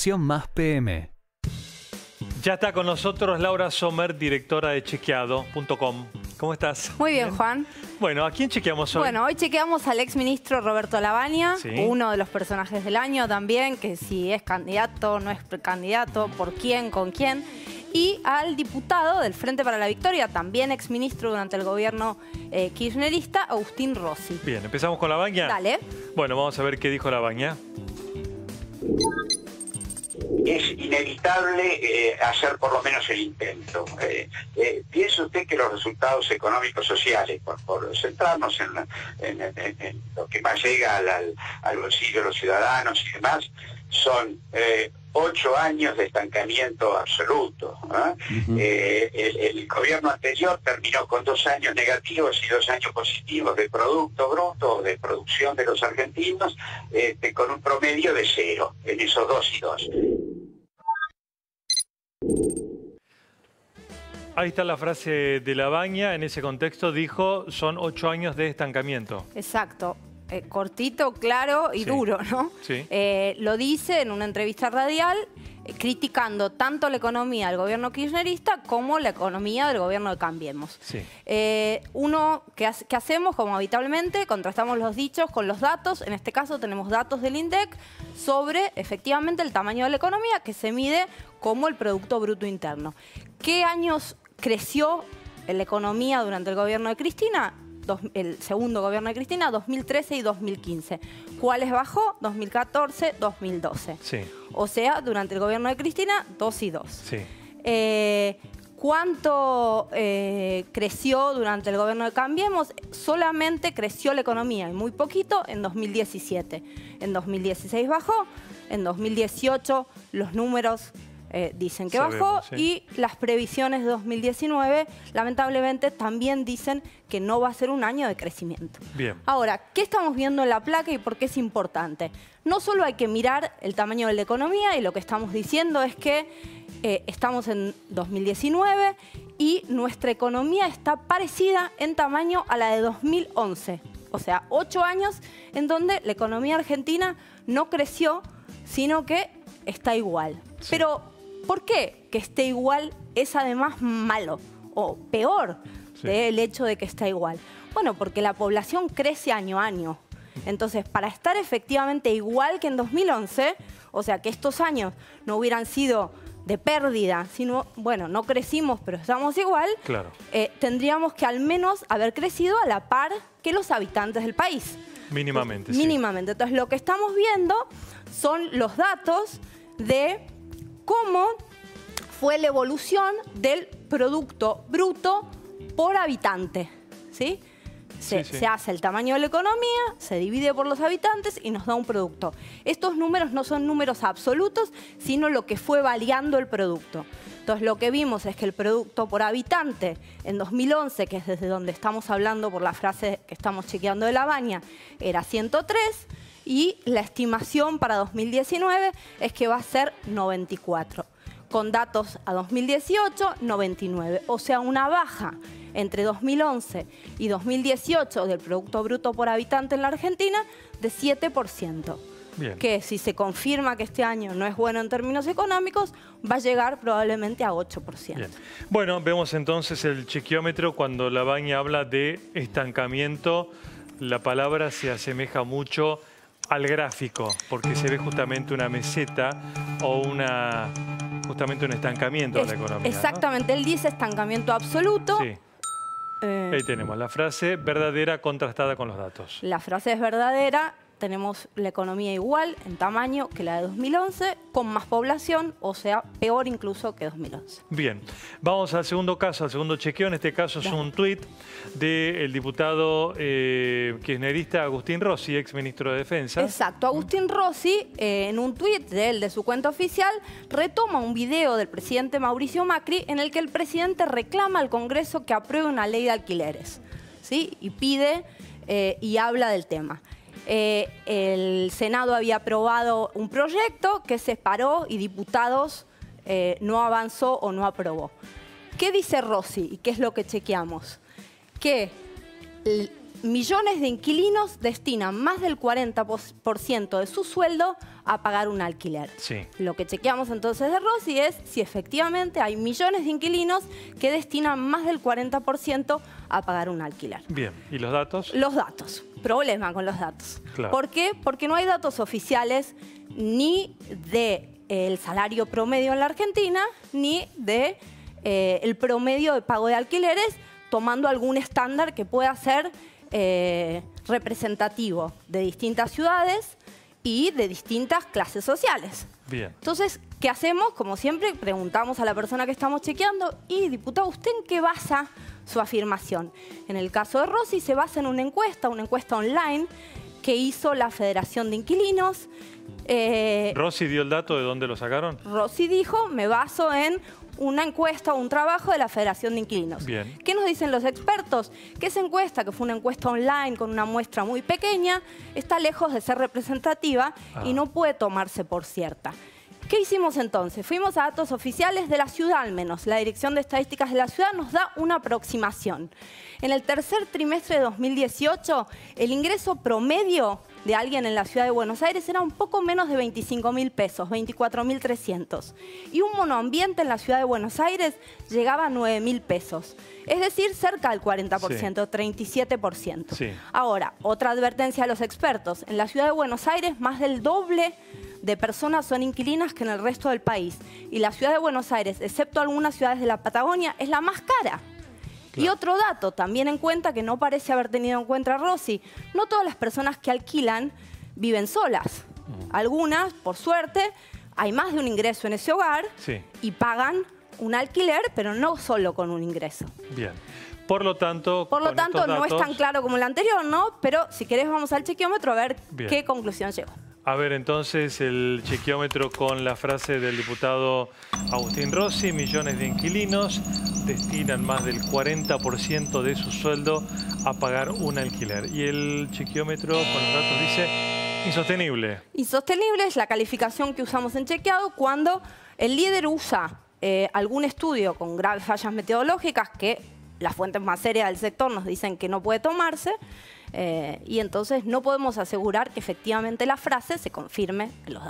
Opción Más PM. Ya está con nosotros Laura Sommer, directora de Chequeado.com. ¿Cómo estás? Muy bien, Juan. Bueno, ¿a quién chequeamos hoy? Bueno, hoy chequeamos al exministro Roberto Lavagna, Sí. uno de los personajes del año también, que si es candidato, no es candidato, por quién, con quién. Y al diputado del Frente para la Victoria, también exministro durante el gobierno kirchnerista, Agustín Rossi. Bien, ¿empezamos con Lavagna? Dale. Bueno, vamos a ver qué dijo Lavagna. Es inevitable hacer por lo menos el intento. ¿Piensa usted que los resultados económicos sociales, por centrarnos en lo que más llega al bolsillo de los ciudadanos y demás, son 8 años de estancamiento absoluto? El gobierno anterior terminó con 2 años negativos y 2 años positivos de Producto Bruto, de producción de los argentinos, con un promedio de 0 en esos 2 y 2. Ahí está la frase de Lavagna. En ese contexto dijo, son 8 años de estancamiento. Exacto. Cortito, claro y Sí. duro, ¿no? Sí. Lo dice en una entrevista radial, criticando tanto la economía del gobierno kirchnerista como la economía del gobierno de Cambiemos. Sí. ¿Qué hacemos? Como habitualmente, contrastamos los dichos con los datos. En este caso tenemos datos del INDEC sobre efectivamente el tamaño de la economía, que se mide como el Producto Bruto Interno. ¿Qué años creció la economía durante el gobierno de Cristina? El segundo gobierno de Cristina, 2013 y 2015. ¿Cuáles bajó? 2014, 2012. Sí. O sea, durante el gobierno de Cristina, 2 y 2. Sí. ¿Cuánto creció durante el gobierno de Cambiemos? Solamente creció la economía, y muy poquito, en 2017. En 2016 bajó, en 2018 los números dicen que bajó, Sabemos, sí. y las previsiones de 2019 lamentablemente también dicen que no va a ser un año de crecimiento. Bien. Ahora, ¿qué estamos viendo en la placa y por qué es importante? No solo hay que mirar el tamaño de la economía, y lo que estamos diciendo es que estamos en 2019 y nuestra economía está parecida en tamaño a la de 2011. O sea, 8 años en donde la economía argentina no creció, sino que está igual. Sí. Pero, ¿por qué que esté igual es además malo o peor Sí. del hecho de que está igual? Bueno, porque la población crece año a año. Entonces, para estar efectivamente igual que en 2011, o sea, que estos años no hubieran sido de pérdida, sino, bueno, no crecimos, pero estamos igual, Claro. tendríamos que al menos haber crecido a la par que los habitantes del país. Mínimamente, sí. Mínimamente. Entonces, lo que estamos viendo son los datos de cómo fue la evolución del Producto Bruto por habitante, ¿sí? Sí. Se hace el tamaño de la economía, se divide por los habitantes y nos da un producto. Estos números no son números absolutos, sino lo que fue variando el producto. Entonces, lo que vimos es que el producto por habitante en 2011, que es desde donde estamos hablando por la frase que estamos chequeando de Lavagna, era 103, y la estimación para 2019 es que va a ser 94. Con datos a 2018, 99. O sea, una baja entre 2011 y 2018 del Producto Bruto por habitante en la Argentina de 7%. Bien. Que si se confirma que este año no es bueno en términos económicos, va a llegar probablemente a 8%. Bien. Bueno, vemos entonces el chequeómetro. Cuando Lavagna habla de estancamiento, la palabra se asemeja mucho al gráfico, porque se ve justamente una meseta o justamente un estancamiento de la economía, Exactamente, él dice estancamiento absoluto. ¿no? Sí. Ahí tenemos la frase verdadera contrastada con los datos. La frase es verdadera. Tenemos la economía igual en tamaño que la de 2011, con más población, o sea, peor incluso que 2011. Bien, vamos al segundo caso, al segundo chequeo. En este caso es un tuit del diputado kirchnerista Agustín Rossi, ex ministro de Defensa. Exacto. Agustín Rossi, en un tuit de su cuenta oficial, retoma un video del presidente Mauricio Macri en el que el presidente reclama al Congreso que apruebe una ley de alquileres, ¿sí? Y pide y habla del tema. El Senado había aprobado un proyecto que se paró y diputados no avanzó o no aprobó. ¿Qué dice Rossi y qué es lo que chequeamos? Que millones de inquilinos destinan más del 40% de su sueldo a pagar un alquiler. Sí. Lo que chequeamos entonces de Rossi es si efectivamente hay millones de inquilinos que destinan más del 40% a pagar un alquiler. Bien, ¿y los datos? Los datos. Problema con los datos. Claro. ¿Por qué? Porque no hay datos oficiales ni del salario promedio en la Argentina, ni de el promedio de pago de alquileres, tomando algún estándar que pueda ser representativo de distintas ciudades y de distintas clases sociales. Bien. Entonces, ¿qué hacemos? Como siempre, preguntamos a la persona que estamos chequeando, y diputado, ¿usted en qué basa su afirmación? En el caso de Rossi se basa en una encuesta online que hizo la Federación de Inquilinos. ¿Rossi dio el dato de dónde lo sacaron? Rossi dijo, me baso en una encuesta o un trabajo de la Federación de Inquilinos. Bien. ¿Qué nos dicen los expertos? Que esa encuesta, que fue una encuesta online con una muestra muy pequeña, está lejos de ser representativa y no puede tomarse por cierta. ¿Qué hicimos entonces? Fuimos a datos oficiales de la ciudad al menos. La Dirección de Estadísticas de la ciudad nos da una aproximación. En el tercer trimestre de 2018, el ingreso promedio de alguien en la ciudad de Buenos Aires era un poco menos de 25.000 pesos, 24.300. Y un monoambiente en la ciudad de Buenos Aires llegaba a 9.000 pesos. Es decir, cerca del 40%, 37%. Sí. Ahora, otra advertencia a los expertos. En la ciudad de Buenos Aires, más del doble de personas son inquilinas que en el resto del país. Y la ciudad de Buenos Aires, excepto algunas ciudades de la Patagonia, es la más cara. Claro. Y otro dato, también en cuenta, que no parece haber tenido en cuenta Rossi, no todas las personas que alquilan viven solas. Algunas, por suerte, hay más de un ingreso en ese hogar y pagan un alquiler, pero no solo con un ingreso. Bien. Por lo tanto, no es tan claro como el anterior, ¿no? Pero si querés vamos al chequeómetro a ver qué conclusión llegó. A ver, entonces, el chequeómetro con la frase del diputado Agustín Rossi: millones de inquilinos destinan más del 40% de su sueldo a pagar un alquiler. Y el chequeómetro con los datos dice insostenible. Insostenible es la calificación que usamos en chequeado cuando el líder usa algún estudio con graves fallas metodológicas que las fuentes más serias del sector nos dicen que no puede tomarse, y entonces no podemos asegurar que efectivamente la frase se confirme en los datos.